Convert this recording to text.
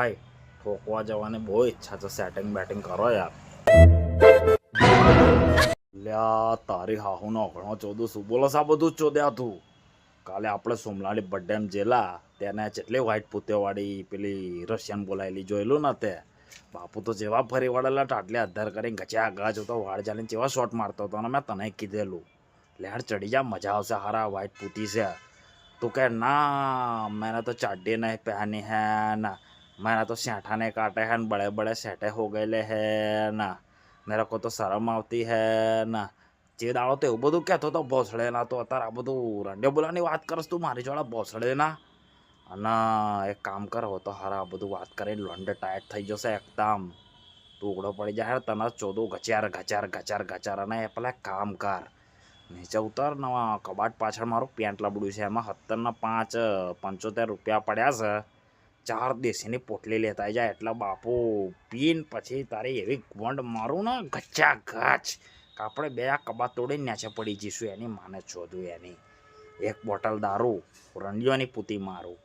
ભાઈ ઠોકવા જવાની બહુ ઈચ્છા છે, સેટિંગ બેટિંગ કરો યાર. લ્યા તારી હાહુનો ઘણો ચોદું શું બોલો આ બધું ચોદ્યા તું. કાલે આપણે સોમલાની બર્થડે જેલા તેને જેટલી વ્હાઈટ પૂતેવાળી પેલી રશિયન બોલાયેલી જોયેલું ને તે બાપુ તો જેવા ફરી વળેલા ટાટલે અધાર કરીને ગચ્યા ગા જોતો વાળ ચાલીને જેવા શોટ મારતો હતો. અને મેં તને કીધેલું લેડ ચડી જા, મજા આવશે, હારા વ્હાઈટ પૂતી છે. તું कह ना मैंने तो चाटी नहीं पहनी है ना, मैंने तो सेंठा नहीं काटे हैं, बड़े बड़े सेटे हो गए है ना, मेरे को तो शर्म આવતી है ना. જે દાડો તો એવું બધું કહેતો હતો ભોસડે ના, તો અત્યારે આ બધું રંડે બોલાની વાત કરસ તું મારી જોડે ભોસડે ના. અને એક કામ કરો તો હારા બધું વાત કરીને લોન્ડે ટાયર્ડ થઈ જશે એકદમ, ટુકડો પડી જાય તને ચોદું ગચાર ગચાર ગચાર ગચાર. અને પેલા કામ કર, નીચે ઉતર, નવા કબાટ પાછળ મારું પેન્ટ લબડ્યું છે, એમાં 17.75 રૂપિયા પડ્યા છે. 4 દેશીની પોટલી લેતા જાય એટલે બાપુ પીન પછી તારી એવી ગોંડ મારું ને ગચ્ચા ગચ, આપણે બે આ કબાટ તોડીને નીચે પડી જઈશું. એની માને ચોદું એની. એક બોટલ દારૂ રંડિયોની પૂતી મારું.